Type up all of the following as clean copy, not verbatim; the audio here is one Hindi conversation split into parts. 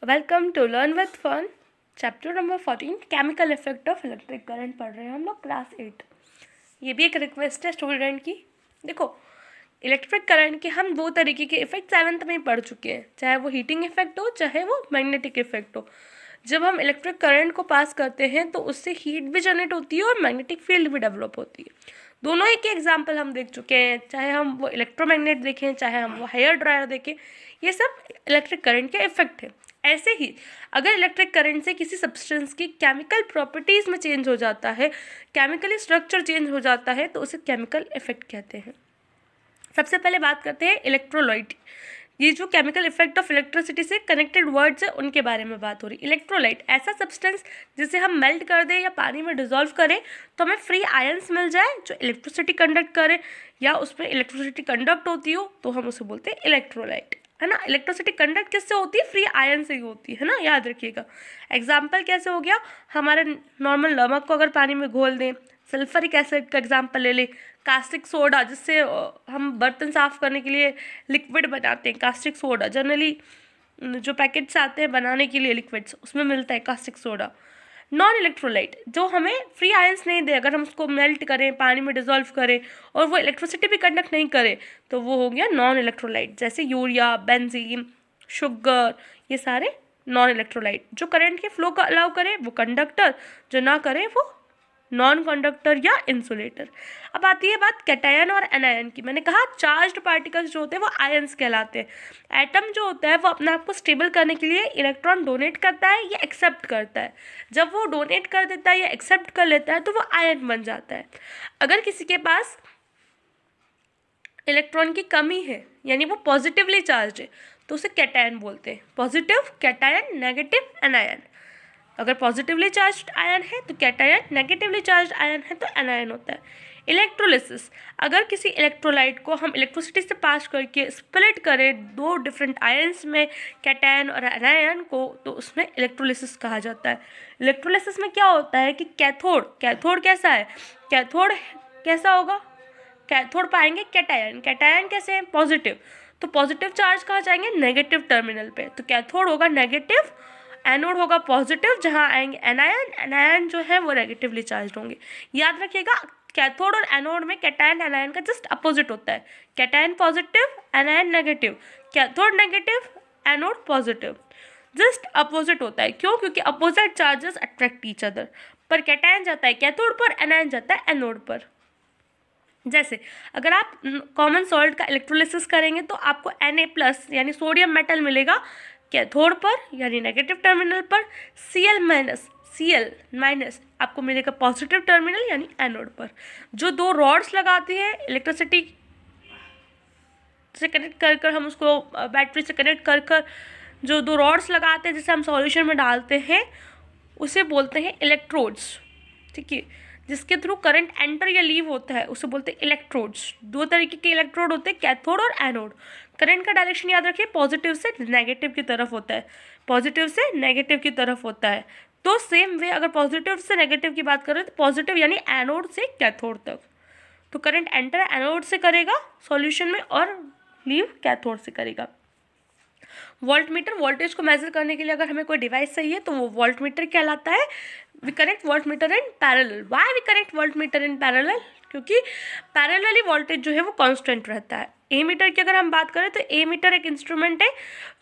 Welcome to learn with fun chapter number 14 chemical effect of electric current पढ़ रहे हैं हम लोग क्लास 8। ये भी एक रिक्वेस्ट है स्टूडेंट की। देखो, इलेक्ट्रिक करंट के हम दो तरीके के इफेक्ट 7th में ही पढ़ चुके हैं, चाहे वो हीटिंग इफेक्ट हो चाहे वो मैग्नेटिक इफेक्ट हो। जब हम इलेक्ट्रिक करंट को पास करते हैं तो उससे हीट भी जनरेट होती है और मैग्नेटिक फील्ड भी डेवलप होती है। दोनों ही के एग्जाम्पल हम देख चुके हैं, चाहे हम वो इलेक्ट्रोमैग्नेट देखें चाहे हम वो हेयर ड्रायर देखें, ये सब इलेक्ट्रिक करंट के इफेक्ट है। ऐसे ही अगर इलेक्ट्रिक करंट से किसी सब्सटेंस की केमिकल प्रॉपर्टीज़ में चेंज हो जाता है, केमिकली स्ट्रक्चर चेंज हो जाता है, तो उसे केमिकल इफेक्ट कहते हैं। सबसे पहले बात करते हैं इलेक्ट्रोलाइट। ये जो केमिकल इफेक्ट ऑफ इलेक्ट्रिसिटी से कनेक्टेड वर्ड्स है उनके बारे में बात हो रही। इलेक्ट्रोलाइट ऐसा सब्सटेंस जिसे हम मेल्ट कर दें या पानी में डिजोल्व करें तो हमें फ्री आयंस मिल जाए जो इलेक्ट्रिसिटी कंडक्ट करे, या उसमें इलेक्ट्रिसिटी कंडक्ट होती हो तो हम उसे बोलते हैं इलेक्ट्रोलाइट, है ना। इलेक्ट्रिसिटी कंडक्ट किससे होती है? फ्री आयन से ही होती है ना, याद रखिएगा। एग्जाम्पल कैसे हो गया, हमारे नॉर्मल नमक को अगर पानी में घोल दें, सल्फरिक एसिड का एग्जाम्पल ले लें, कास्टिक सोडा जिससे हम बर्तन साफ़ करने के लिए लिक्विड बनाते हैं, कास्टिक सोडा जनरली जो पैकेट्स आते हैं बनाने के लिए लिक्विड्स उसमें मिलता है कास्टिक सोडा। नॉन इलेक्ट्रोलाइट जो हमें फ्री आयंस नहीं दे, अगर हम उसको मेल्ट करें पानी में डिजोल्व करें और वो इलेक्ट्रिसिटी भी कंडक्ट नहीं करे तो वो हो गया नॉन इलेक्ट्रोलाइट। जैसे यूरिया, बेंजीन, शुगर, ये सारे नॉन इलेक्ट्रोलाइट। जो करंट के फ्लो का अलाउ करे वो कंडक्टर, जो ना करे वो नॉन कंडक्टर या इंसुलेटर। अब आती है बात कैटायन और एनायन की। मैंने कहा चार्ज्ड पार्टिकल्स जो होते हैं वो आयंस कहलाते हैं। एटम जो होता है वो अपने आप को स्टेबल करने के लिए इलेक्ट्रॉन डोनेट करता है या एक्सेप्ट करता है। जब वो डोनेट कर देता है या एक्सेप्ट कर लेता है तो वो आयन बन जाता है। अगर किसी के पास इलेक्ट्रॉन की कमी है यानी वो पॉजिटिवली चार्ज है तो उसे कैटायन बोलते हैं। Positive cation, negative anion. अगर पॉजिटिवली चार्ज्ड आयन है तो कैटायन, नेगेटिवली चार्ज्ड आयन है तो एनायन होता है। इलेक्ट्रोलिसिस, अगर किसी इलेक्ट्रोलाइट को हम इलेक्ट्रिसिटी से पास करके स्प्लिट करें दो डिफरेंट आयंस में, कैटायन और एनायन को, तो उसमें इलेक्ट्रोलिसिस कहा जाता है। इलेक्ट्रोलिसिस में क्या होता है कि कैथोड कैसा है, कैथोड कैसा होगा, कैथोड पाएंगे कैटायन, कैटायन कैसे है, पॉजिटिव, तो पॉजिटिव चार्ज कहाँ जाएंगे, नेगेटिव टर्मिनल पे, तो कैथोड होगा नेगेटिव, एनोड होगा पॉजिटिव, जहाँ आएंगे एनायन, एनायन जो है वो नेगेटिवली चार्ज होंगे। याद रखिएगा कैथोड और एनोड में कैटायन एनायन का जस्ट अपोजिट होता है। Cation positive, anion negative, cathode negative, anode positive, just opposite होता है। क्यों? क्योंकि opposite charges attract each other. पर कैटायन जाता है कैथोड पर, एनायन जाता है एनोड पर। जैसे अगर आप कॉमन सॉल्ट का इलेक्ट्रोलिसिस करेंगे तो आपको Na+ यानी सोडियम मेटल मिलेगा कैथोड पर यानी नेगेटिव टर्मिनल पर, Cl- आपको मिलेगा पॉजिटिव टर्मिनल यानी एनोड पर। जो दो रॉड्स लगाते हैं इलेक्ट्रिसिटी से कनेक्ट कर कर, हम उसको बैटरी से कनेक्ट कर कर जो दो रॉड्स लगाते हैं जिसे हम सॉल्यूशन में डालते हैं उसे बोलते हैं इलेक्ट्रोड्स, ठीक है। जिसके थ्रू करंट एंटर या लीव होता है उसे बोलते हैं इलेक्ट्रोड्स। दो तरीके के इलेक्ट्रोड होते हैं, कैथोड और एनोड। करंट का डायरेक्शन याद रखिए पॉजिटिव से नेगेटिव की तरफ होता है, पॉजिटिव से नेगेटिव की तरफ होता है। तो सेम वे अगर पॉजिटिव से नेगेटिव की बात करें तो पॉजिटिव यानी एनोड से कैथोड तक, तो करंट एंटर एनोड से करेगा सॉल्यूशन में और लीव कैथोड से करेगा। वोल्टमीटर, वोल्टेज को मेजर करने के लिए अगर हमें कोई डिवाइस चाहिए तो वो वोल्टमीटर कहलाता है। We connect voltmeter in parallel. Why we connect voltmeter in parallel? क्योंकि पैरेलली वोल्टेज जो है वो कांस्टेंट रहता है। ए मीटर की अगर हम बात करें तो ए मीटर एक इंस्ट्रूमेंट है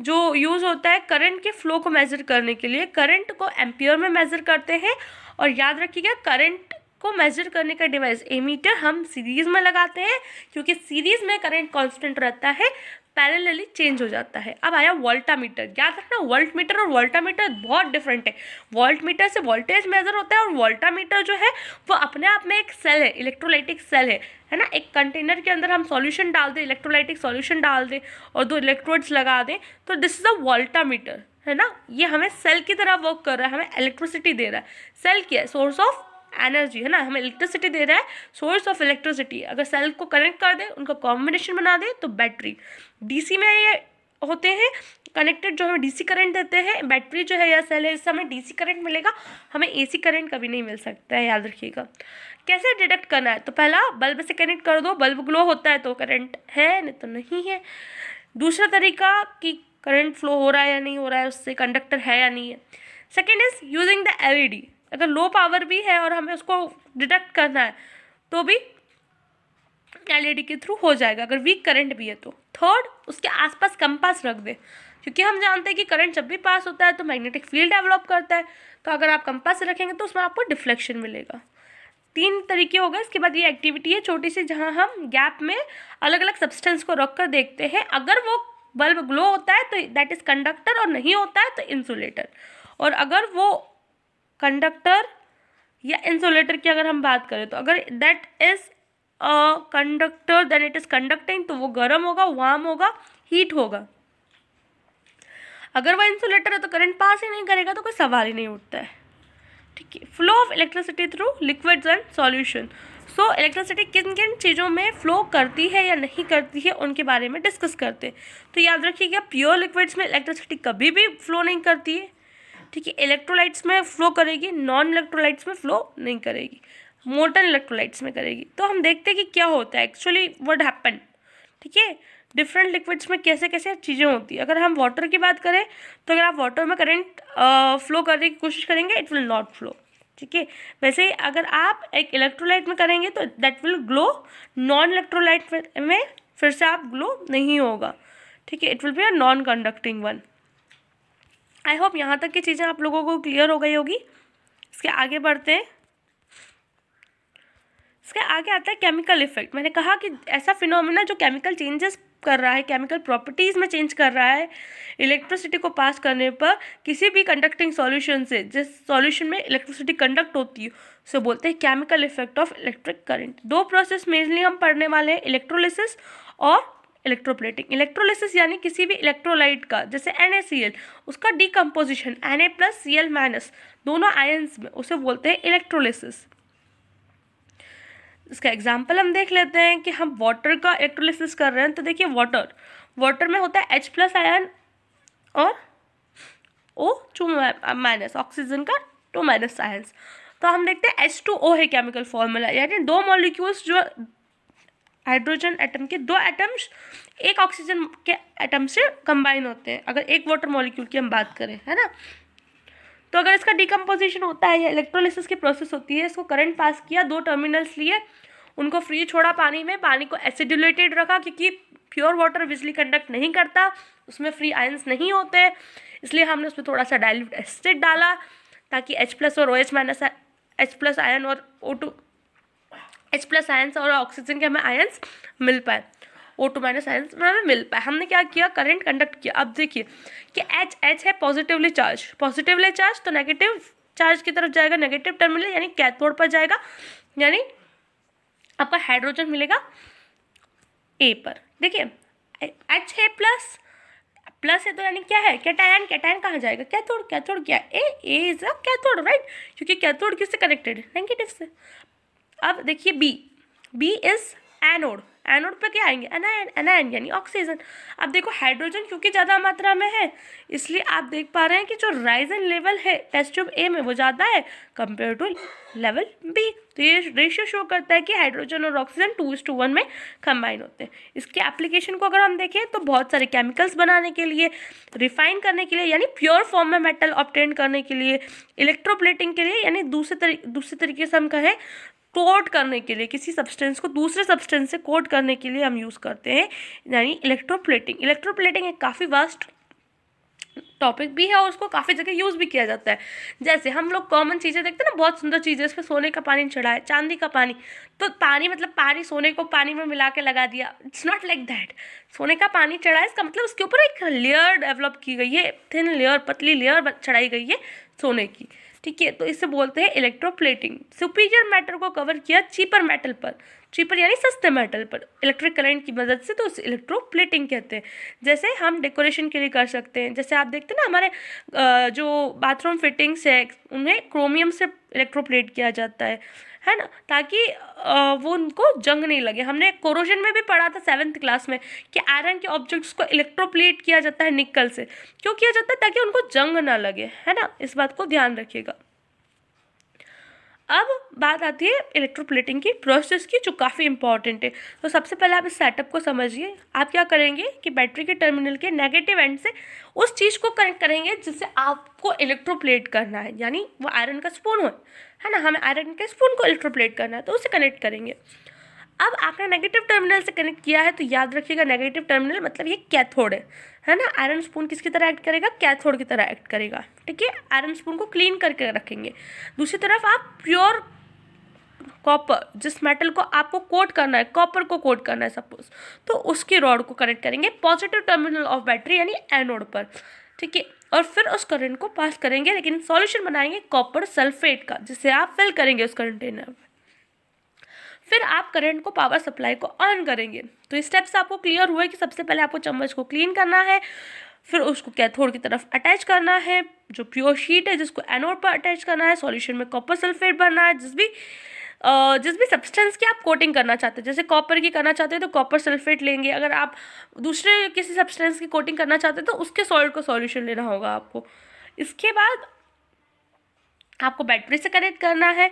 जो यूज़ होता है करंट के फ्लो को मेजर करने के लिए। करंट को एम्पियर में मेजर करते हैं और याद रखिएगा करंट को मेजर करने का डिवाइस एमीटर हम सीरीज़ में लगाते हैं क्योंकि सीरीज़ में करंट कांस्टेंट रहता है, पैरेलली चेंज हो जाता है। अब आया वोल्टामीटर। याद रखना वोल्टमीटर और वोल्टामीटर बहुत डिफरेंट है। वोल्टमीटर से वोल्टेज मेजर होता है और वोल्टामीटर जो है वो अपने आप में एक सेल है, इलेक्ट्रोलाइटिक सेल है ना। एक कंटेनर के अंदर हम सॉल्यूशन डाल दें, इलेक्ट्रोलाइटिक सॉल्यूशन डाल दें और दो इलेक्ट्रोड्स लगा दें तो दिस इज अ वोल्टामीटर, है ना। ये हमें सेल की तरह वर्क कर रहा है, हमें इलेक्ट्रिसिटी दे रहा है। सेल क्या है? सोर्स ऑफ एनर्जी, है ना, हमें इलेक्ट्रिसिटी दे रहा है, सोर्स ऑफ इलेक्ट्रिसिटी। अगर सेल को कनेक्ट कर दें, उनका कॉम्बिनेशन बना दें तो बैटरी। डीसी में ये होते हैं कनेक्टेड, जो हमें डीसी करंट देते हैं। बैटरी जो है या सेल है, इससे हमें डीसी करंट मिलेगा, हमें एसी करंट कभी नहीं मिल सकता है, याद रखिएगा। कैसे डिटेक्ट करना है? तो पहला बल्ब से कनेक्ट कर दो, बल्ब ग्लो होता है तो करंट है, नहीं तो नहीं है। दूसरा तरीका कि करंट फ्लो हो रहा है या नहीं हो रहा है, उससे कंडक्टर है या नहीं है। Second is using the LED, अगर लो पावर भी है और हमें उसको डिटेक्ट करना है तो भी एलईडी के थ्रू हो जाएगा, अगर वीक करंट भी है तो। थर्ड, उसके आसपास कंपास रख दे, क्योंकि हम जानते हैं कि करंट जब भी पास होता है तो मैग्नेटिक फील्ड डेवलप करता है, तो अगर आप कंपास रखेंगे तो उसमें आपको डिफ्लेक्शन मिलेगा। 3 तरीके हो गए। इसके बाद ये एक्टिविटी है छोटी सी, जहाँ हम गैप में अलग अलग सब्सटेंस को रख कर देखते हैं, अगर वो बल्ब ग्लो होता है तो दैट इज कंडक्टर, और नहीं होता है तो इंसुलेटर। और अगर वो कंडक्टर या इंसुलेटर की अगर हम बात करें तो अगर that is conductor then it is conducting, तो वो गर्म होगा, वार्म होगा, हीट होगा। अगर वो इंसुलेटर है तो करंट पास ही नहीं करेगा, तो कोई सवाल ही नहीं उठता है। ठीक है। Flow of electricity through liquids and solution. So electricity किन किन चीज़ों में फ्लो करती है या नहीं करती है उनके बारे में डिस्कस करते हैं। तो याद रखिएगा, प्योर लिक्विड्स में इलेक्ट्रिसिटी कभी भी फ्लो नहीं करती है। ठीक है। इलेक्ट्रोलाइट्स में फ्लो करेगी, नॉन इलेक्ट्रोलाइट्स में फ्लो नहीं करेगी, मोल्टन इलेक्ट्रोलाइट्स में करेगी। तो हम देखते हैं कि क्या होता है एक्चुअली, व्हाट हैपन। ठीक है। डिफरेंट लिक्विड्स में कैसे कैसे चीज़ें होती है। अगर हम वाटर की बात करें तो अगर आप वाटर में करंट फ्लो करने की कोशिश करेंगे, इट विल नॉट फ्लो। ठीक है। वैसे ही अगर आप एक इलेक्ट्रोलाइट में करेंगे तो that will glow, non electrolyte में फिर से आप ग्लो नहीं होगा। ठीक है। It will be a non conducting one. I hope यहाँ तक की चीज़ें आप लोगों को क्लियर हो गई होगी। इसके आगे बढ़ते हैं। इसके आगे आता है केमिकल इफेक्ट। मैंने कहा कि ऐसा फिनोमेना जो केमिकल चेंजेस कर रहा है, केमिकल प्रॉपर्टीज़ में चेंज कर रहा है इलेक्ट्रिसिटी को पास करने पर किसी भी कंडक्टिंग सॉल्यूशन से, जिस सॉल्यूशन में इलेक्ट्रिसिटी कंडक्ट होती है उसे बोलते हैं chemical effect of electric current. 2 process mainly हम पढ़ने वाले हैं, इलेक्ट्रोलिसिस और इलेक्ट्रोप्लेटिंग। इलेक्ट्रोलिसिस यानी किसी भी इलेक्ट्रोलाइट का, जैसे NaCl, उसका डिकम्पोजिशन Na+Cl- दोनों आयंस में, उसे बोलते हैं इलेक्ट्रोलिसिस। इसका एग्जाम्पल हम देख लेते हैं कि हम वाटर का इलेक्ट्रोलिसिस कर रहे हैं। तो देखिए, वाटर में होता है H+ आयन और O2-, ऑक्सीजन का 2- आयंस। तो हम देखते हैं H2O है केमिकल फॉर्मूला, यानी 2 मॉलिक्यूल्स जो हाइड्रोजन एटम के 2 एटम्स एक ऑक्सीजन के एटम से कंबाइन होते हैं, अगर एक वाटर मॉलिक्यूल की हम बात करें, है ना। तो अगर इसका डिकम्पोजिशन होता है या इलेक्ट्रोलिसिस की प्रोसेस होती है, इसको करंट पास किया, 2 टर्मिनल्स लिए, उनको फ्री छोड़ा पानी में, पानी को एसिडुलेटेड रखा, क्योंकि प्योर वाटर विजली कंडक्ट नहीं करता, उसमें फ्री आयंस नहीं होते, इसलिए हमने उसमें थोड़ा सा डाइल्यूट एसिड डाला ताकि H+ और OH- H+ आयन और H+ आयंस और ऑक्सीजन के हमें आयंस मिल पाए, O2- आयंस में हमें मिल पाए। हमने क्या किया, करंट कंडक्ट किया। अब देखिए कि H है पॉजिटिवली चार्ज, तो नेगेटिव चार्ज की तरफ जाएगा, नेगेटिव टर्मिनल यानी कैथोड पर जाएगा, यानी आपका हाइड्रोजन मिलेगा A पर। देखिए H है प्लस है, तो यानी क्या है, कैटायन कहाँ जाएगा, कैथोड क्या है, ए इज अ कैथोड, राइट, क्योंकि कैथोड किससे कनेक्टेड है, नेगेटिव से। अब देखिए बी इज एनोड पे क्या आएंगे, एनायन यानी ऑक्सीजन। अब देखो हाइड्रोजन क्योंकि ज़्यादा मात्रा में है, इसलिए आप देख पा रहे हैं कि जो राइजन लेवल है टेस्ट ट्यूब ए में वो ज़्यादा है कंपेयर टू लेवल बी। तो ये रेशियो शो करता है कि हाइड्रोजन और ऑक्सीजन 2:1 में कंबाइन होते हैं। इसके एप्लीकेशन को अगर हम देखें तो बहुत सारे केमिकल्स बनाने के लिए, रिफाइन करने के लिए यानी प्योर फॉर्म में मेटल ऑब्टेन करने के लिए, इलेक्ट्रोप्लेटिंग के लिए यानी दूसरे तरीके से हम कहें कोट करने के लिए, किसी सब्सटेंस को दूसरे सब्सटेंस से कोट करने के लिए हम यूज़ करते हैं, यानी इलेक्ट्रोप्लेटिंग एक काफ़ी वास्ट टॉपिक भी है और उसको काफ़ी जगह यूज़ भी किया जाता है। जैसे हम लोग कॉमन चीज़ें देखते हैं ना, बहुत सुंदर चीज़ें, इसमें सोने का पानी चढ़ा है, चांदी का पानी, तो पानी मतलब पानी, सोने को पानी में मिला के लगा दिया, इट्स नॉट लाइक दैट। सोने का पानी चढ़ा है, इसका मतलब उसके ऊपर एक लेयर डेवलप की गई है, थिन लेयर, पतली लेयर चढ़ाई गई है सोने की। ठीक है। तो इसे बोलते हैं इलेक्ट्रोप्लेटिंग। सुपीरियर मैटर को कवर किया चीपर मेटल पर, चीपर यानी सस्ते मेटल पर इलेक्ट्रिक करंट की मदद से, तो उसे इलेक्ट्रोप्लेटिंग कहते हैं। जैसे हम डेकोरेशन के लिए कर सकते हैं, जैसे आप देखते हैं ना हमारे जो बाथरूम फिटिंग्स है उन्हें क्रोमियम से इलेक्ट्रोप्लेट किया जाता है ना, ताकि वो उनको जंग नहीं लगे। हमने कोरोजन में भी पढ़ा था 7th क्लास में कि आयरन के ऑब्जेक्ट्स को इलेक्ट्रोप्लेट किया जाता है निकल से। क्यों किया जाता है, ताकि उनको जंग ना लगे, है ना, इस बात को ध्यान रखिएगा। अब बात आती है इलेक्ट्रोप्लेटिंग की प्रोसेस की, जो काफ़ी इंपॉर्टेंट है। तो सबसे पहले आप इस सेटअप को समझिए। आप क्या करेंगे कि बैटरी के टर्मिनल के नेगेटिव एंड से उस चीज़ को कनेक्ट करेंगे जिससे आपको इलेक्ट्रोप्लेट करना है, यानी वो आयरन का स्पून हो, है ना, हमें आयरन के स्पून को इलेक्ट्रोप्लेट करना है तो उसे कनेक्ट करेंगे। अब आपने नेगेटिव टर्मिनल से कनेक्ट किया है तो याद रखिएगा नेगेटिव टर्मिनल मतलब ये कैथोड है ना। आयरन स्पून किसकी तरह एक्ट करेगा, कैथोड की तरह एक्ट करेगा, ठीक है। आयरन स्पून को क्लीन करके रखेंगे। दूसरी तरफ आप प्योर कॉपर, जिस मेटल को आपको कोट करना है, कॉपर को कोट करना है सपोज, तो उसकी रॉड को कनेक्ट करेंगे पॉजिटिव टर्मिनल ऑफ बैटरी यानी एनोड पर, ठीक है। और फिर उस करंट को पास करेंगे, लेकिन सॉल्यूशन बनाएंगे कॉपर सल्फेट का, जिसे आप फिल करेंगे उस कंटेनर में। फिर आप करंट को, पावर सप्लाई को ऑन करेंगे। तो स्टेप्स आपको क्लियर हुए कि सबसे पहले आपको चम्मच को क्लीन करना है, फिर उसको कैथोड की तरफ अटैच करना है, जो प्योर शीट है जिसको एनोड पर अटैच करना है, सॉल्यूशन में कॉपर सल्फेट भरना है, जिस भी सब्सटेंस की आप कोटिंग करना चाहते हैं, जैसे कॉपर की करना चाहते हैं तो कॉपर सल्फेट लेंगे, अगर आप दूसरे किसी सब्सटेंस की कोटिंग करना चाहते हैं तो उसके सॉल्ट को सॉल्यूशन लेना होगा आपको। इसके बाद आपको बैटरी से कनेक्ट करना है।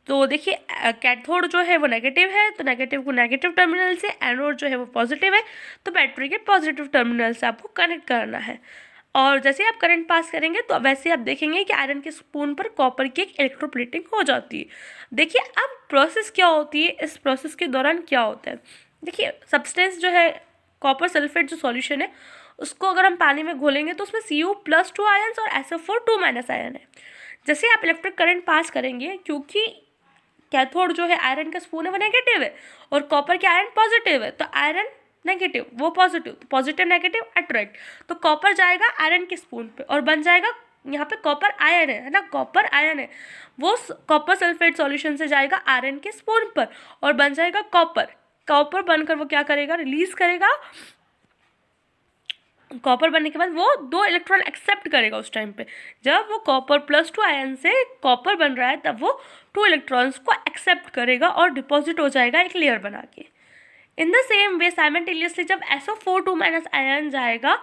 तो देखिए कैथोड जो है वो नेगेटिव है, तो नेगेटिव को नेगेटिव टर्मिनल से, एनोड जो है वो पॉजिटिव है तो बैटरी के पॉजिटिव टर्मिनल से आपको कनेक्ट करना है। और जैसे आप करंट पास करेंगे तो वैसे आप देखेंगे कि आयरन के स्पून पर कॉपर की एक इलेक्ट्रोप्लेटिंग हो जाती है। देखिए अब प्रोसेस क्या होती है, इस प्रोसेस के दौरान क्या होता है। देखिए सब्सटेंस जो है कॉपर सल्फेट जो सॉल्यूशन है उसको अगर हम पानी में घोलेंगे तो उसमें Cu+2 आयन्स और SO4 2- आयन है। जैसे आप इलेक्ट्रिक करंट पास करेंगे, क्योंकि कैथोड जो है आयरन का स्पून है वो नेगेटिव है और कॉपर के आयरन पॉजिटिव है, तो आयरन नेगेटिव वो पॉजिटिव, तो पॉजिटिव नेगेटिव अट्रैक्ट, तो कॉपर जाएगा आयरन के स्पून पे और बन जाएगा, यहाँ पे कॉपर आयन है ना, कॉपर आयन है, वो कॉपर सल्फेट सॉल्यूशन से जाएगा आयरन के स्पून पर और बन जाएगा कॉपर। कॉपर बनकर वो क्या करेगा, रिलीज करेगा। कॉपर बनने के बाद वो 2 इलेक्ट्रॉन एक्सेप्ट करेगा। उस टाइम पे जब वो Cu+2 आयन से कॉपर बन रहा है तब वो 2 इलेक्ट्रॉन्स को एक्सेप्ट करेगा और डिपॉजिट हो जाएगा एक लेयर बना के। In the same way simultaneously जब SO4 2- आयन जाएगा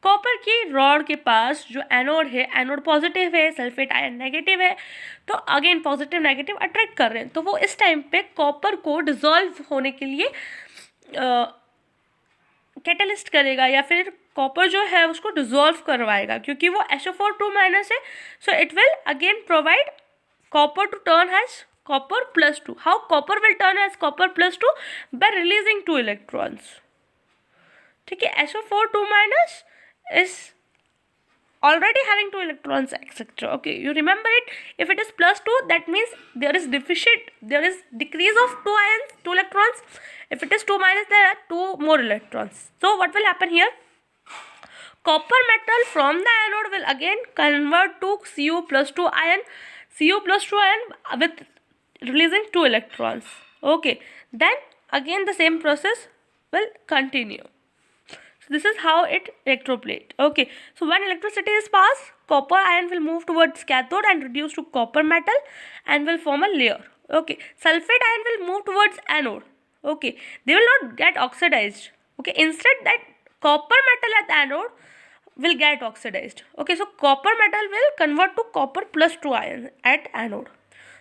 कॉपर की रॉड के पास, जो एनोड है, एनोड पॉजिटिव है, सल्फेट आयन नेगेटिव है, तो अगेन पॉजिटिव नेगेटिव अट्रैक्ट कर रहे हैं, तो वो इस टाइम पे कॉपर को डिजॉल्व होने के लिए कैटलिस्ट करेगा या फिर कॉपर जो है उसको डिजॉल्व करवाएगा, क्योंकि वो SO4 2- है, so it will again provide copper two turn has Cu+2. How copper will turn as Cu+2? By releasing 2 electrons. ठीक है, SO4 2- is already having 2 electrons, etc. Okay, you remember it. If it is +2, that means there is decrease of 2 ions, 2 electrons. If it is 2-, there are 2 more electrons. So what will happen here? Copper metal from the anode will again convert to Cu+2 ion, Cu+2 ion with releasing 2 electrons. Okay, then again the same process will continue. So this is how it electroplate. Okay, so when electricity is passed, copper ion will move towards cathode and reduce to copper metal and will form a layer. Okay, sulfate ion will move towards anode. Okay, they will not get oxidized. Okay, instead that copper metal at anode will get oxidized. Okay, so copper metal will convert to Cu+2 ion at anode.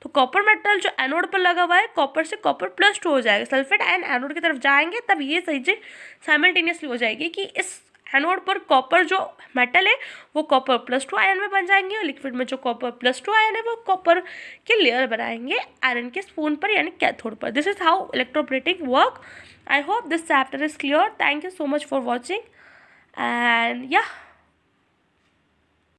तो कॉपर मेटल जो एनोड पर लगा हुआ है कॉपर से Cu+2 हो जाएगा, सल्फेट आयन एनोड की तरफ जाएंगे तब ये चीज़ें साइमल्टेनियसली हो जाएगी कि इस एनोड पर कॉपर जो मेटल है वो Cu+2 आयन में बन जाएंगे और लिक्विड में जो Cu+2 आयन है वो कॉपर के लेयर बनाएंगे आयरन के स्पून पर यानी कैथोड पर। This is how electroplating work. I hope this chapter is clear. Thank you so much for watching and yeah.